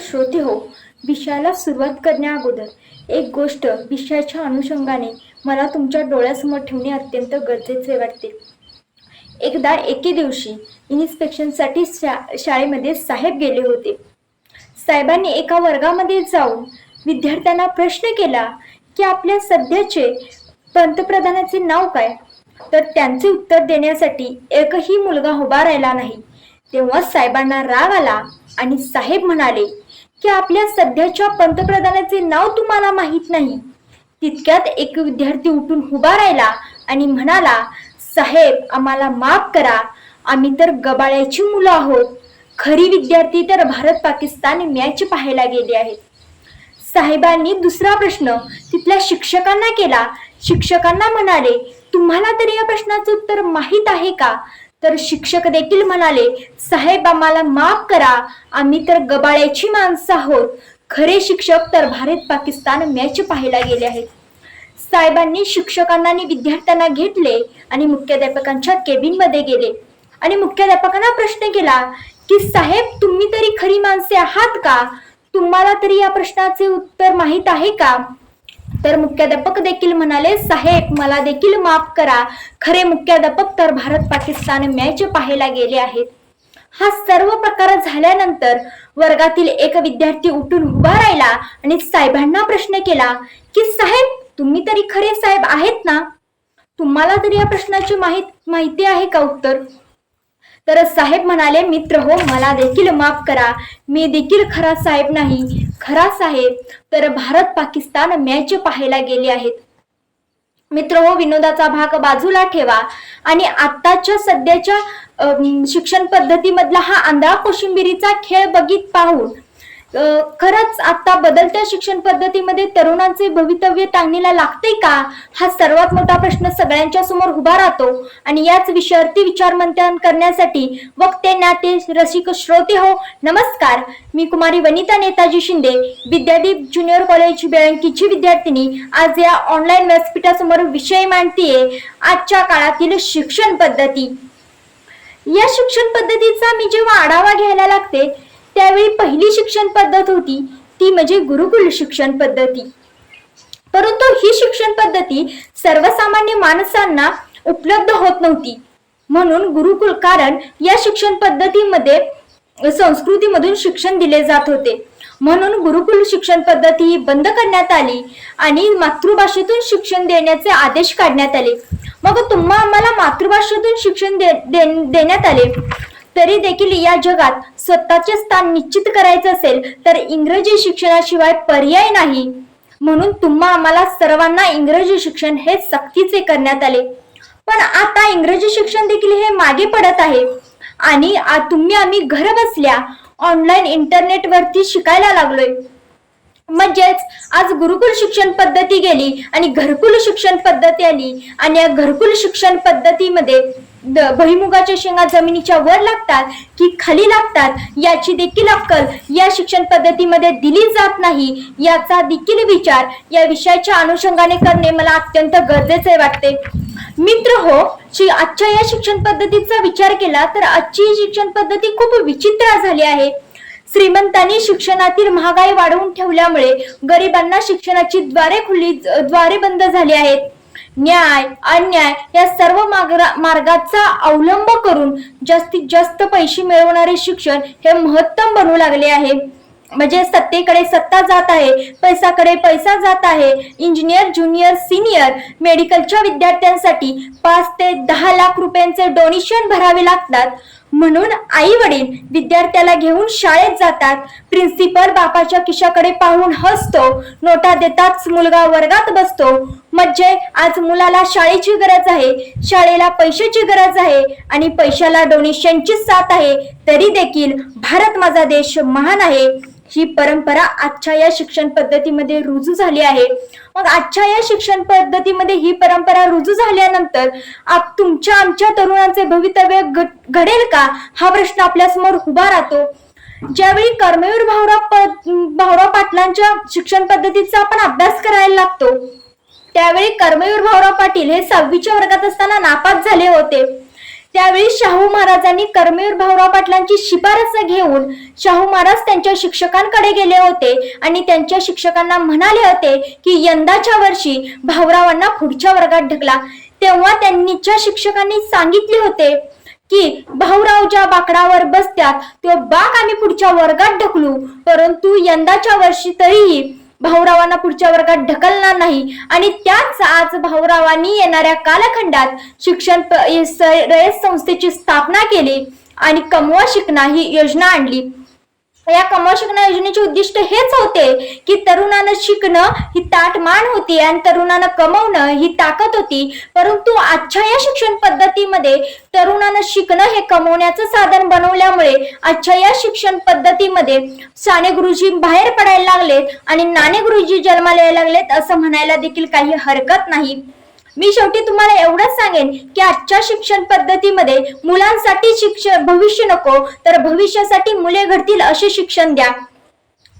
श्रोते हो, विषयाला सुरुवात करण्या अगोदर एक गोष्ट विषयाच्या अनुषंगाने मला तुमच्या डोळ्यासमोर ठेवणे अत्यंत गरजेचे वाटते. एकदा एके दिवशी इन्स्पेक्शनसाठी शाळेमध्ये साहेब गेले होते. साहेबांनी एका वर्गामध्ये जाऊन विद्यार्थ्यांना प्रश्न केला की आपल्या सध्याचे पंतप्रधानाचे नाव काय. तर त्यांचे उत्तर देण्यासाठी एकही मुलगा उभा राहिला नाही. तेव्हा साहेबांना राग आला आणि साहेब म्हणाले की आपल्या सध्याच्या पंतप्रधानाचे नाव तुम्हाला माहीत नाही. तितक्यात एक विद्यार्थी उठून उभा राहिला आणि म्हणाला, साहेब आम्हाला माफ करा, आम्ही तर गबाळ्याची मुलं आहोत. खरी विद्यार्थी तर भारत पाकिस्तान मॅच पाहायला गेले आहेत. साहेबांनी दुसरा प्रश्न तिथल्या शिक्षकांना केला. शिक्षकांना म्हणाले, तुम्हाला तरी या प्रश्नाचे उत्तर माहीत आहे का. तर शिक्षक देखील म्हणाले, साहेब आम्हाला माफ करा, आम्ही तर गबाळ्याची माणसं आहोत. खरे शिक्षक तर भारत पाकिस्तान मॅच पाहायला गेले आहेत. साहेबांनी शिक्षकांना आणि विद्यार्थ्यांना घेतले आणि मुख्याध्यापकांच्या केबिन मध्ये गेले आणि मुख्याध्यापकांना प्रश्न केला की साहेब तुम्ही तरी खरी माणसे आहात का, तुम्हाला तरी या प्रश्नाचे उत्तर माहीत आहे का. तर मुख्याध्यापक देखील म्हणाले, साहेब मला देखील माफ करा, खरे मुख्याध्यापक तर भारत पाकिस्तान मॅच पाहायला गेले आहेत. हा सर्व प्रकार झाल्यानंतर वर्गातील एक विद्यार्थी उठून उभा राहिला आणि साहेबांना प्रश्न केला की साहेब तुम्ही तरी खरे साहेब आहेत ना, तुम्हाला तरी या प्रश्नाची माहिती आहे का उत्तर. तर साहेब म्हणाले, मित्र हो मला देखील माफ करा, मी देखील खरा साहेब नाही. खरा साहेब तर भारत पाकिस्तान मॅच पाहायला गेले आहेत. मित्र हो, विनोदाचा भाग बाजूला ठेवा आणि आताच्या सध्याच्या शिक्षण पद्धतीमधला हा आंधळा कोशिंबिरीचा खेळ पाहून खरंच आता बदलत्या शिक्षण पद्धतीमध्ये तरुणांचे भवितव्य टांगणीला लागते का, हा सर्वात मोठा प्रश्न सगळ्यांच्या समोर उभा राहतो. आणि याच विषयावरती विचारमंथन करण्यासाठी वक्ते नाते रसिक श्रोते हो, नमस्कार. मी कुमारी वनिता नेताजी शिंदे, विद्यादीप ज्युनियर कॉलेज बेळंकीची विद्यार्थिनी, आज या ऑनलाईन व्यासपीठासमोर विषय मांडतीये, आजच्या काळातील शिक्षण पद्धती. या शिक्षण पद्धतीचा मी जेव्हा आढावा घ्यायला लागते त्यावेळी पहिली शिक्षण पद्धत होती ती म्हणजे गुरुकुल शिक्षण पद्धती. परंतु ही शिक्षण पद्धती सर्वसामान्य माणसांना उपलब्ध होत नव्हती. म्हणून गुरुकुल, कारण या शिक्षण पद्धतीमध्ये संस्कृतीमधून शिक्षण दिले जात होते, म्हणून गुरुकुल शिक्षण पद्धती ही बंद करण्यात आली आणि मातृभाषेतून शिक्षण देण्याचे आदेश काढण्यात आले. मग तुम्हा आम्हाला मातृभाषेतून शिक्षण देण्यात आले तरी देखील या जगात स्वतःचे स्थान निश्चित करायचे असेल तर इंग्रजी शिक्षणाशिवाय पर्याय नाही. म्हणून तुम्हा आम्हाला सर्वांना इंग्रजी शिक्षण हे सक्तीचे करण्यात आले. पण आता इंग्रजी शिक्षण देखील हे मागे पडत आहे आणि आम्ही घर बसल्या ऑनलाईन इंटरनेट वरती शिकायला लागलोय. म्हणजेच आज गुरुकुल शिक्षण पद्धती गेली आणि घरकुल शिक्षण पद्धती आली आणि या घरकुल शिक्षण पद्धतीमध्ये भुईमुगाच्या शेंगा जमिनीच्या वर लागतात की खाली लागतात याची देखील अक्कल या शिक्षण पद्धतीमध्ये दिली जात नाही. याचा देखील विचार या विषयाच्या अनुषंगाने करणे मला अत्यंत गरजेचे वाटते. मित्र हो, आजच्या या शिक्षण पद्धतीचा विचार केला तर आजची शिक्षण पद्धती खूप विचित्र झाली आहे. श्रीमंतांनी शिक्षणातील महागाई वाढवून ठेवल्यामुळे गरिबांना शिक्षणाची द्वारे बंद झाली आहेत. न्याय अन्याय या सर्व मार्गाचा अवलंब करून जास्तीत जास्त पैसे मिळवणारे शिक्षण हे महत्तम बनू लागले आहे. म्हणजे सत्तेकडे सत्ता जात आहे, पैसाकडे पैसा जात आहे. इंजिनियर, ज्युनियर, सिनियर मेडिकलच्या विद्यार्थ्यांसाठी 5 ते 10 लाख रुपयांचे डोनेशन भरावे लागतात. म्हणून आई वडील विद्यार्थ्याला घेऊन शाळेत जातात. प्रिन्सिपल बापाच्या खिशाकडे पाहून हसतो, नोटा देताच मुलगा वर्गात बसतो. म्हणजे आज मुलाला शाळेची गरज आहे, शाळेला पैशाची गरज आहे आणि पैशाला डोनेशनची साथ आहे. तरी देखील भारत माझा देश महान आहे ही परंपरा आजच्या या शिक्षण पद्धतीमध्ये रुजू झाली आहे. मग आजच्या या शिक्षण पद्धतीमध्ये ही परंपरा रुजू झाल्यानंतर तुमच्या आमच्या तरुणांचे भवितव्य घडेल का, हा प्रश्न आपल्या समोर उभा राहतो. ज्यावेळी कर्मवीर भाऊराव पाटलांच्या शिक्षण पद्धतीचा आपण अभ्यास करायला लागतो त्यावेळी कर्मवीर भाऊराव पाटील हे 6वीच्या वर्गात असताना नापास झाले होते. त्यावेळी शाहू महाराजांनी कर्मवीर भाऊराव पाटलांची शिफारस घेऊन शाहू महाराज त्यांच्या शिक्षकांकडे गेले होते आणि त्यांच्या शिक्षकांना म्हणाले होते की यंदाच्या वर्षी भाऊरावांना पुढच्या वर्गात ढकला। तेव्हा त्यांच्या शिक्षकांनी सांगितले होते की भाऊराव ज्या बाकडावर बसतात तो बाक आम्ही पुढच्या वर्गात ढकलू, परंतु यंदाच्या वर्षी तरीही भाऊरावांना पुढच्या वर्गात ढकलणार नाही। आणि त्याच आज भाऊरावांनी येणाऱ्या कालखंडात शिक्षण रयत संस्थेची स्थापना केली आणि कमवा शिकणा ही योजना आणली। या कमवा शिकणं योजनेचे उद्दिष्ट हेच होते की तरुणानं शिकणं ही ताटमान होती आणि तरुणानं कमवणं ही ताकद होती। परंतु आजच्या या शिक्षण पद्धतीमध्ये तरुणानं शिकणं हे कमवण्याचं साधन बनवल्यामुळे आजच्या या शिक्षण पद्धतीमध्ये साने गुरुजी बाहेर पडायला लागलेत आणि नाणे गुरुजी जन्माला यायला लागलेत असं म्हणायला देखील काही हरकत नाही। मी शेवटी तुम्हाला एवढंच सांगेन की आजच्या शिक्षण पद्धतीमध्ये मुलांसाठी शिक्षण भविष्य नको तर भविष्यासाठी मुले घडतील असे शिक्षण द्या।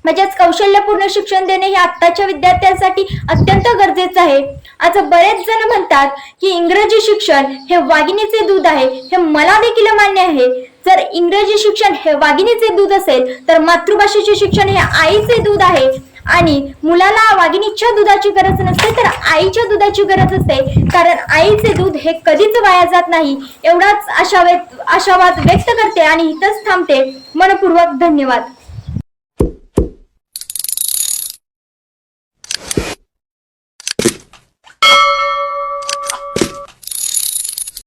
म्हणजेच कौशल्यपूर्ण शिक्षण देणे हे आत्ताच्या विद्यार्थ्यांसाठी अत्यंत गरजेचं आहे। आज बरेच जण म्हणतात की इंग्रजी शिक्षण हे वाघिणीचे दूध आहे, हे मला देखील मान्य आहे। जर इंग्रजी शिक्षण हे वाघिणीचे दूध असेल तर मातृभाषेचे शिक्षण हे आईचे दूध आहे आणि मुलाला वाघिणीच्या दुधाची गरज नसते तर आईच्या दुधाची गरज असते, कारण आईचे दूध हे कधीच वाया जात नाही। एवढाच आशावाद व्यक्त करते आणि इथंच थांबते। मनपूर्वक धन्यवाद।